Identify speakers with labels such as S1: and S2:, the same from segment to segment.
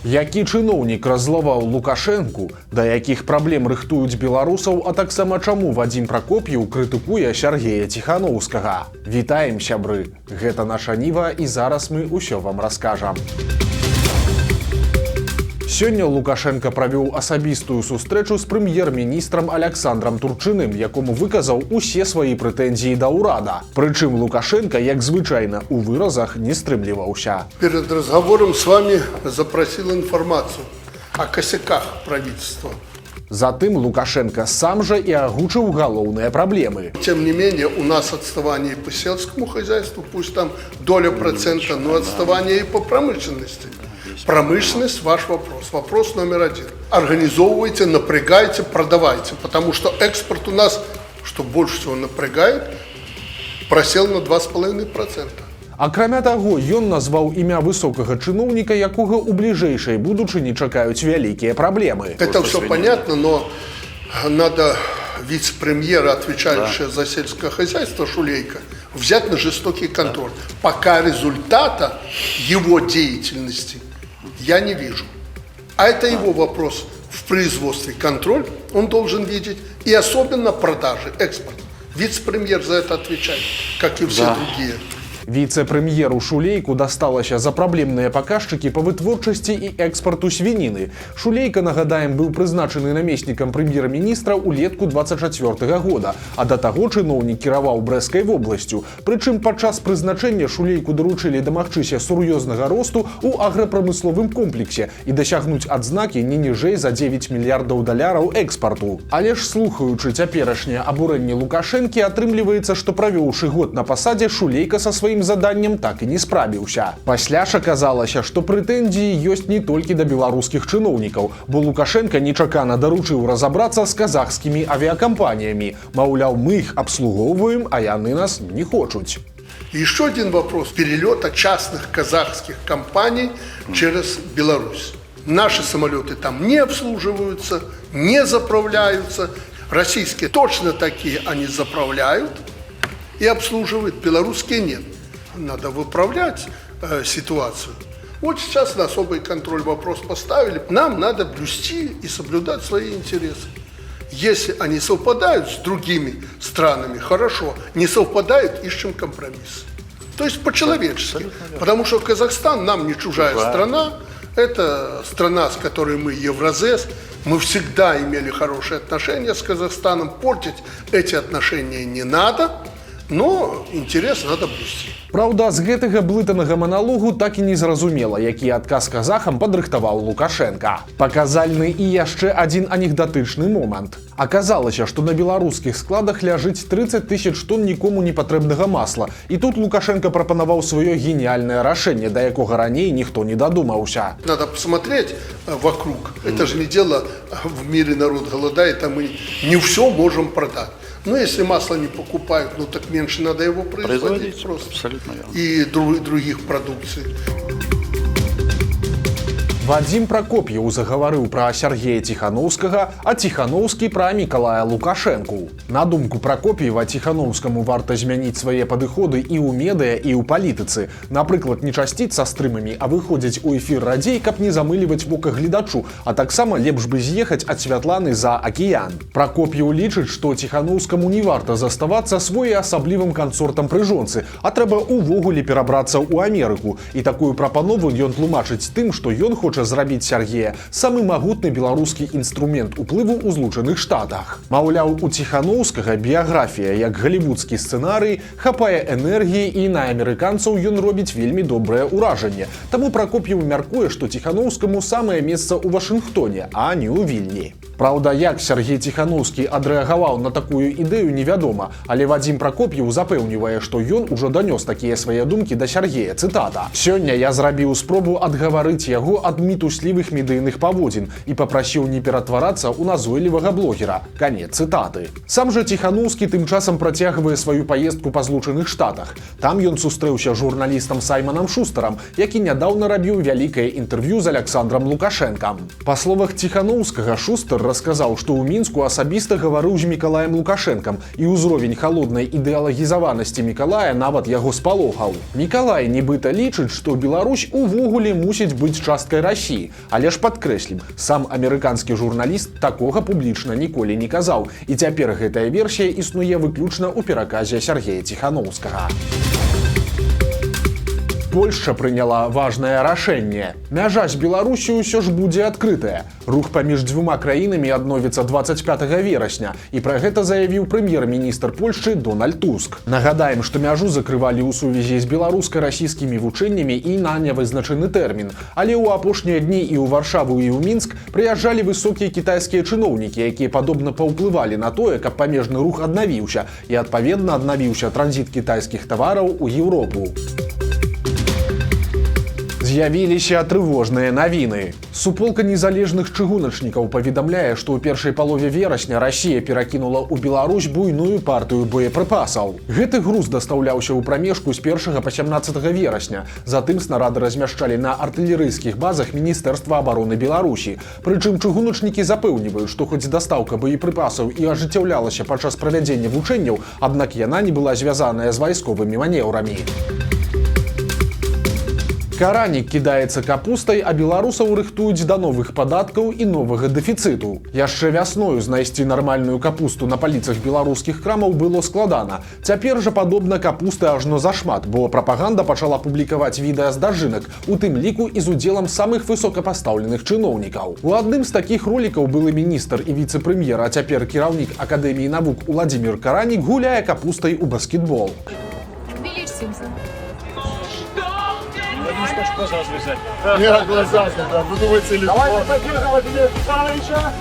S1: Які чыноўнік раззлаваў Лукашэнку, да якіх праблем рыхтуюць беларусаў, а таксама чаму Вадзім Пракоп'еў крытыкуе Сяргея Ціханаўскага. Вітаем, сябры! Гэта наша Ніва, і зараз мы ўсё вам раскажам. Сёння Лукашенко правёў асабістую сустрэчу з прэм'ер-міністрам Аляксандрам Турчыным, якому выказаў усе свае прэтэнзіі да ўрада. Прычым Лукашенко, як звычайна, у выразах не стрымліваўся.
S2: Перед разговором с вами запросил информацию о косяках правительства.
S1: Затым Лукашенко сам жа і агучыў галоўныя праблемы.
S2: Тем не менее, у нас отставание и по сельскому хозяйству, пусть там доля процента, но отставание и по промышленности. Промышленность – ваш вопрос. Вопрос номер один. Организовывайте, напрягайте, продавайте. Потому что экспорт у нас, что больше всего напрягает, просел на 2,5%.
S1: Акрамя таго, ён назваў імя высокага чыноўніка, якога ў бліжэйшай будучыні чакаюць вялікія праблемы.
S2: Это все понятно, но надо вице-премьера, отвечающего за сельское хозяйство, Шулейко, взять на жестокий контроль. Пока результата его деятельности я не вижу. А это его вопрос в производстве. Контроль он должен видеть, и особенно продажи, экспорт. Вице-премьер за это отвечает, как и все другие.
S1: Віцэ-прэм'еру Шулейку дасталася за праблемныя паказчыкі па вытворчасці і экспарту свініны. Шулейка, нагадаем, быў прызначаны намеснікам прэм'ер-міністра ўлетку 24-го года, а да таго чыноўнік кіраваў Брэскай вобласцю. Прычым падчас прызначэння Шулейку даручылі дамагчыся сур'ёзнага росту ў аграпрамысловым комплексе і дасягнуць адзнакі не ніжэй за 9 мільярдаў даляраў экспарту. Але ж, слухаючы цяперашняе абурэнне Лукашэнкі, атрымліваецца, што правёўшы год на пасадзе, Шулейка са сваім заданнем так і не справіўся. Пасля ж аказалася, што прэтэнзіі ёсць не толькі да беларускіх чыноўнікаў, бо Лукашенко нечакана даручыў разабрацца з казахскімі авіакампаніямі. Маўляў, мы іх абслугоўваем, а яны нас не хочуць.
S2: Еще один вопрос перелета частных казахских компаний через Беларусь. Наши самолеты там не обслуживаются, не заправляются. Российские точно такие они заправляют и обслуживают, белорусские нет. Надо выправлять ситуацию. Вот сейчас на особый контроль вопрос поставили. Нам надо блюсти и соблюдать свои интересы. Если они совпадают с другими странами, хорошо. Не совпадают, ищем компромисс. То есть по-человечески. Потому что Казахстан нам не чужая страна. Это страна, с которой мы Евразес. Мы всегда имели хорошие отношения с Казахстаном. Портить эти отношения не надо. Но інтарэс надо блюсці.
S1: Праўда, з гэтага блытанага маналогу так і не зразумела, які адказ казахам падрыхтаваў Лукашенко. Паказальны і яшчэ адзін анекдатычны момант. Аказалася, што на беларускіх складах ляжыць 30 000 тонн нікому не патрэбнага масла. І тут Лукашенко прапанаваў сваё геніяльнае рашэнне, да якога раней ніхто не дадумаўся.
S2: Надо посмотреть вокруг. Это же не дело, в мире народ голодает, а мы не все можем продать. Но если масло не покупают, ну так меньше надо его производить просто.
S3: Абсолютно верно.
S2: И других продукций.
S1: Вадзім Пракоп'еў загаварыў пра Сяргея Ціханаўскага, а Ціханаўскі пра Мікалая Лукашэнку. На думку Пракоп'ева, Ціханаўскаму варта змяніць свае падыходы і ў медыа, і ў палітыцы. Напрыклад, не часціць са стрымамі, а выходзіць у эфір радзей, каб не замыліваць вока гледачу, а таксама лепш бы з'ехаць ад Святланы за акіян. Пракоп'еў лічыць, што Ціханаўскаму не варта заставацца своеасаблівым кансортам пры жонцы, а трэба увогуле перабрацца ў Амерыку. І такую прапанову ён тлумачыць тым, што ён хоча зрабіць Сяргея самы магутны беларускі інструмент уплыву ў Злучаных Штатах. Маўляў, у Ціханаўскага біяграфія як галівудскі сцэнарый, хапае энергіі, і на амерыканцаў ён робіць вельмі добрае ўражанне. Таму Пракоп'еў мяркуе, што Ціханаўскаму самае месца ў Вашынгтоне, а не ў Вільні. Праўда, як Сяргей Ціханаўскі адрэагаваў на такую ідэю, невядома, але Вадзім Пракоп'еў запэўнівае, што ён ужо данёс такія свае думкі да Сяргея. Цытата. «Сёння я зрабіў спробу адгаварыць яго ад мітуслівых медыйных паводзін і папрасіў не ператварацца ў назойлівага блогера». Канец цытаты. Сам жа Ціханаўскі тым часам працягвае сваю паездку па Злучаных Штатах. Там ён сустрэўся з журналістам Сайманам Шустарам, які нядаўна рабіў вялікае інтэрв'ю з Аляксандрам Лукашэнкам. Па словах Ціханаўскага, Шустар расказаў, што ў Мінску асабіста гаварыў з Мікалаем Лукашэнкам, і ўзровень халоднай ідэалагізаванасці Мікалая нават яго спалохаў. Мікалай нібыта лічыць, што Беларусь увогуле мусіць быць часткай Расіі, але ж падкрэслім, сам амерыканскі журналіст такога публічна ніколі не казаў, і цяпер гэтая версія існуе выключна ў пераказе Сергея Ціханаўскага. Польшча прыняла важнае рашэнне. Мяжа з Беларусю ўсё ж будзе адкрытая. Рух паміж дзвюма краінамі адновіцца 25 верасня, і пра гэта заявіў прэм'ер-міністр Польшчы Дональд Туск. Нагадаем, што мяжу закрывалі ў сувязі з беларуска-расійскімі вучэннямі і на нявызначаны тэрмін. Але ў апошнія дні і ў Варшаву, і ў Мінск прыязджалі высокія кітайскія чыноўнікі, якія падобна паўплывалі на тое, каб памежны рух аднавіўся, і адпаведна аднавіўся транзіт кітайскіх тавараў у Еўропу. З'явіліся трывожныя навіны. Суполка незалежных чыгуначнікаў паведамляе, што ў першай палове верасня Расія перакінула ў Беларусь буйную партыю боепрыпасаў. Гэты груз дастаўляўся ў прамежку з 1 па 17 верасня. Затым снарады размяшчалі на артылерыйскіх базах Міністэрства абароны Беларусі. Прычым чыгуначнікі запэўніваюць, што хоць дастаўка боепрыпасаў і ажыццяўлялася падчас правядзення вучэнняў, аднак яна не была звязаная з вайсковымі манеўрамі. Каранік кідаецца капустай, а беларусаў рыхтуюць да новых падаткаў і новага дэфіцыту. Яшчэ вясною знайсці нармальную капусту на паліцах беларускіх крамаў было складана. Цяпер жа падобна капусты ажно зашмат, бо прапаганда пачала публікаваць відэа з дажынак, у тым ліку і з удзелам самых высокапастаўленых чыноўнікаў. У адным з такіх ролікаў былы міністр і віцэ-прэм'ер, а цяпер кіраўнік Акадэміі навук Уладзімір Каранік гуляе капустай у баскетбол.
S3: Глаза связать.
S4: Нет, глаза сюда, буду мой телефон. Давайте поддерживать меня, товарища!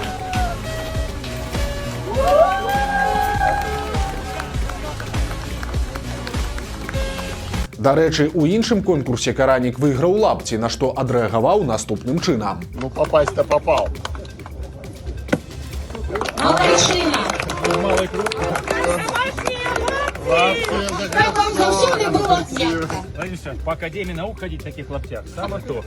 S1: Дарэчы, у іншым конкурсе Каранік выйграў лапці, на што адрэагаваў наступным чынам.
S4: Ну попасть-то попал.
S3: Малый круг. Лариса, по Академии наук ходить в таких лаптях, само то.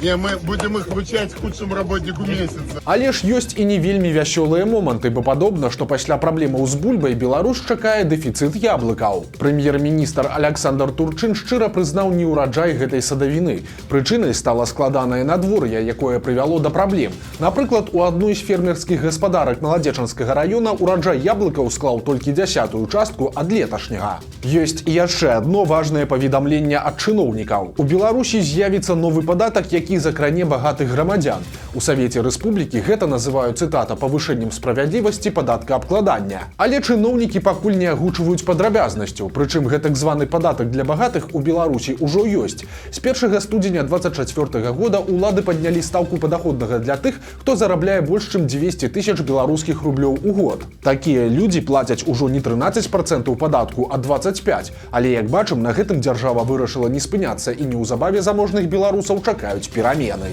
S4: Не, мы будем их вручать худшему работнику месяца.
S1: Але ж ёсць і не вельмі вясёлыя моманты, бо падобна, што пасля праблемаў з бульбай Беларусь чакае дэфіцыт яблыкаў. Прэм'ер-міністр Аляксандр Турчын шчыра прызнаў неўраджай гэтай садавіны. Прычынай стала складанае надвор'е, якое прывяло да праблем. Напрыклад, у адной з фермерскіх гаспадарак Наладзечанскага раёна ураджай яблыкаў склаў толькі 10-ую частку ад леташняга. Ёсць і яшчэ адно важнае паведамленне ад чыноўнікаў. У Беларусі з'явіцца новы падатак, які закране багатых грамадзян. У Савеце Рэспублікі гэта называюць, цытата, павышэннем справядлівасці падаткаабкладання. Але чыноўнікі пакуль не агучваюць падрабязнасцяў, прычым гэтак званы падатак для багатых у Беларусі ўжо ёсць. З 1 студзеня 2024 года ўлады паднялі стаўку падаходнага для тых, хто зарабляе больш чым 200 000 беларускіх рублёў у год. Такія людзі плацяць ужо не 13% падатку, а 25%. Але, як бачым, на гэтым дзяржава вырашыла не спыняцца, і неўзабаве заможных беларусаў чакаюць перамены.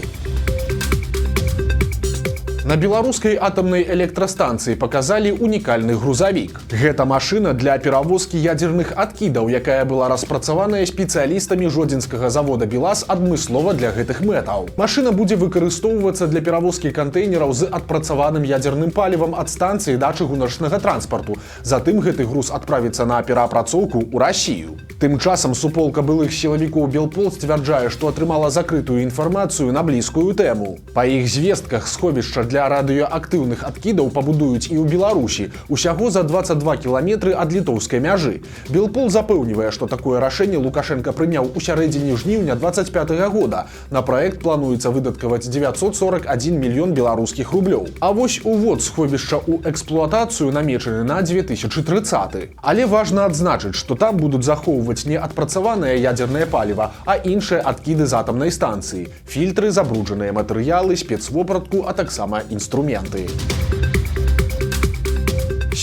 S1: На беларускай атамнай электрастанцыі паказалі унікальны грузавік. Гэта машына для перавозкі ядзерных адкідаў, якая была распрацаваная спецыялістамі жодзінскага завода «БелАЗ» адмыслова для гэтых мэтаў. Машына будзе выкарыстоўвацца для перавозкі кантэйнераў з адпрацаваным ядзерным палівам ад станцыі да чыгуначнага транспарту. Затым гэты груз адправіцца на пераапрацоўку ў Расію. Тым часам суполка былых сілавікоў Белпол сцвярджае, што атрымала закрытую інфармацыю на блізкую тэму. Па іх звестках сховішча для радыёактыўных адкідаў пабудуюць і ў Беларусі, усяго за 22 кіламетры ад літоўскай мяжы. Белпол запэўнівае, што такое рашэнне Лукашенка прыняў у сярэдзіне жніўня 25 года. На праект плануецца выдаткаваць 941 мільён беларускіх рублёў. А вось увод сховішча ў эксплуатацыю намечаны на 2030. Але важна адзначыць, што там будуць захоўваць не адпрацаванае ядзернае паліва, а іншыя адкіды з атамнай станцыі. Фільтры, забруджаныя матэрыялы, спецвопратку, а таксама інструменты.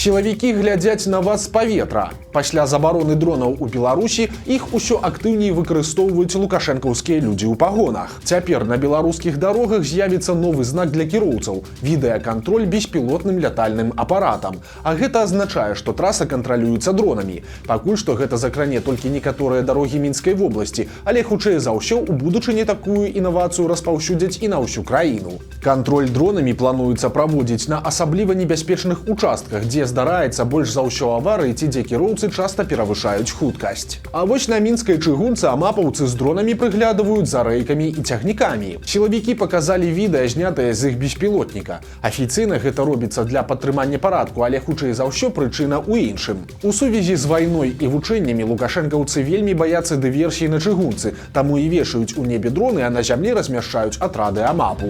S1: Сілавікі глядзяць на вас з паветра. Пасля забароны дронаў у Беларусі іх усё актыўней выкарыстоўваюць лукашэнкаўскія людзі ў пагонах. Цяпер на беларускіх дарогах з'явіцца новы знак для кіроўцаў – відэакантроль беспілотным лятальным апаратам. А гэта азначае, што траса кантралюецца дронамі. Пакуль што гэта закране толькі некаторыя дарогі Мінскай вобласці, але хутчэй за ўсё у будучыні такую інавацыю распаўсюдзяць і на ўсю краіну. Кантроль дронамі плануецца праводзіць на асабліва небяспечных участках, дзе здараецца больш за ўсё аварый ці дзе кіроўцы часта перавышаюць хуткасць. А вось на мінскай чыгунцы амапаўцы з дронамі прыглядываюць за рэйкамі і цягнікамі. Сілавікі паказалі відэа, знятае з іх беспілотніка. Афіцыйна гэта робіцца для падтрымання парадку, але хутчэй за ўсё прычына ў іншым. У сувязі з вайной і вучэннямі лукашэнкаўцы вельмі баяцца дыверсій на чыгунцы, таму і вешаюць у небе дроны, а на зямлі размяшчаюць атрады амапу.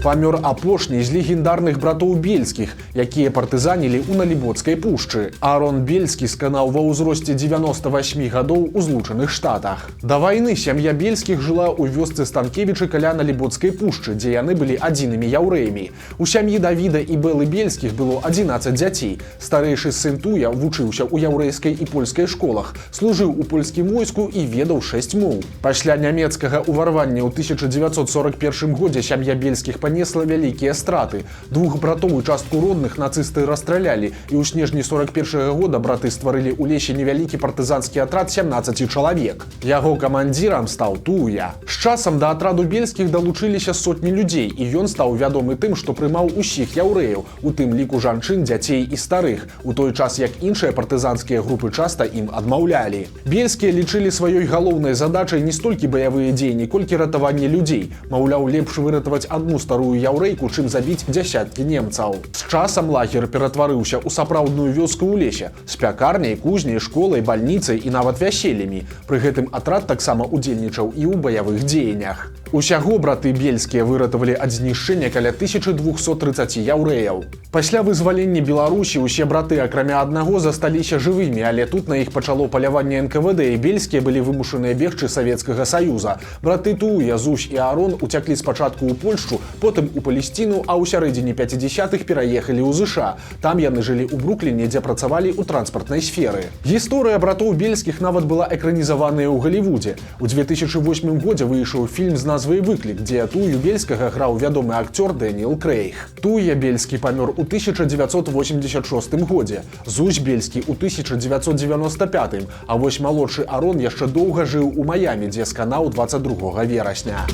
S1: Памёр апошні з легендарных братоў Бельскіх, якія партызанілі ў Налібоцкай пушчы. Арон Бельскі сканаў ва ўзросце 98 гадоў у Злучаных Штатах. Да вайны сям'я Бельскіх жыла ў вёсцы Станкевічы каля Налібоцкай пушчы, дзе яны былі адзінымі яўрэямі. У сям'і Давіда і Бэлы Бельскіх было 11 дзяцей. Старэйшы сын Туя вучыўся ў яўрэйскай і польскай школах, служыў у польскім войску і ведаў 6 моў. Пасля нямецкага ўварвання ў 1941 годзе сям'я Бельскіх панесла вялікія страты. Двух братоў і частку родных нацысты расстралялі, і ў снежні 41 года браты стварылі ў лесе невялікі партызанскі атрад 17 чалавек. Яго камандзірам стаў Туя. З часам да атраду Бельскіх далучыліся сотні людзей, і ён стаў вядомы тым, што прымаў усіх яўрэяў, у тым ліку жанчын, дзяцей і старых, у той час як іншыя партызанскія групы часта ім адмаўлялі. Бельскія лічылі сваёй галоўнай задачай не столькі баявыя дзеянні, колькі ратаванне людзей. Маўляў, лепш выратаваць адну старую яўрэйку, чым забіць дзясяткі немцаў. З часам лагер ператварыўся ў сапраўдную вёску ў лесе, з пякарняй, кузняй, школай, бальніцай і нават вяселлямі. Пры гэтым атрад таксама удзельнічаў і ў баявых дзеяннях. Усяго браты Бельскія выратавалі ад знішчэння каля 1230 яўрэяў. Пасля вызвалення Беларусі усе браты, акрамя аднаго, засталіся жывымі, але тут на іх пачало паляванне НКВД, і Бельскія былі вымушаныя бегчы Савецкага Саюза. Браты Туя, Зусь і Арон уцяклі спачатку ў Польшчу, потым у Палесціну, а ў сярэдзіне 50-х пераехалі ў ЗША. Там яны жылі ў Брукліне, дзе працавалі ў транспартнай сферы. Гісторыя братоў Бельскіх нават была экранізаваная ў Галівудзе. У 2008 годзе выйшаў фільм з назвай «Выклік», дзе Тую Бельскага граў вядомы акцёр Дэніэл Крэйг. Туя Бельскі памёр у 1986 годзе, Зусь Бельскі у 1995, а вось малодшы Арон яшчэ доўга жыў у Маямі, дзе сканаў 22 верасня.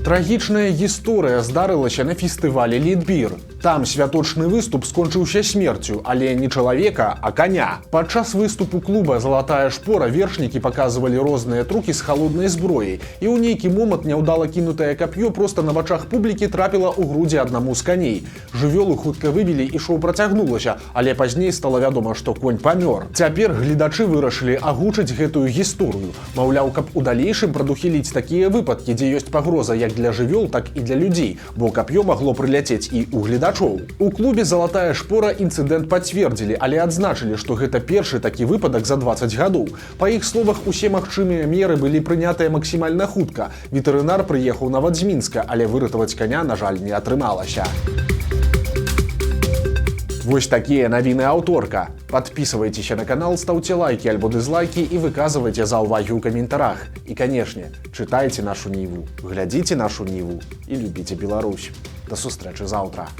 S1: Трагічная гісторыя здарылася на фестывалі «Літбір». Там святочны выступ скончыўся смерцю, але не чалавека, а коня. Падчас выступу клуба «Залатая шпора» вершнікі паказвалі розныя трукі з халоднай зброяй, і ў нейкі момант няўдала кінутае кап'ё проста на вачах публікі трапіла ў грудзі аднаму з каней. Жывёлу хутка вывелі і шоу працягнулася, але пазней стала вядома, што конь памёр. Цяпер гледачы вырашылі агучыць гэтую гісторыю. Маўляў, каб у далейшым прадухіліць такія выпадкі, дзе ёсць пагроза як для жывёл, так і для людзей, бо кап'ё магло прыляцець і ў гледачоў. У клубе «Залатая шпора» інцыдэнт пацвердзілі, але адзначылі, што гэта першы такі выпадак за 20 гадоў. Па іх словах, усе магчымыя меры былі прынятыя максімальна хутка. Ветэрынар прыехаў нават з Мінска, але выратаваць каня, на жаль, не атрымалася. Вось такія навіны аўторка. Падпісывайцеся на канал, стаўце лайкі альбо дызлайкі і выказвайце заўвагі ў каментарах. І, канешне, чытайце нашу Ніву, глядзіце нашу Ніву і любіце Беларусь. Да сустрэчы заўтра.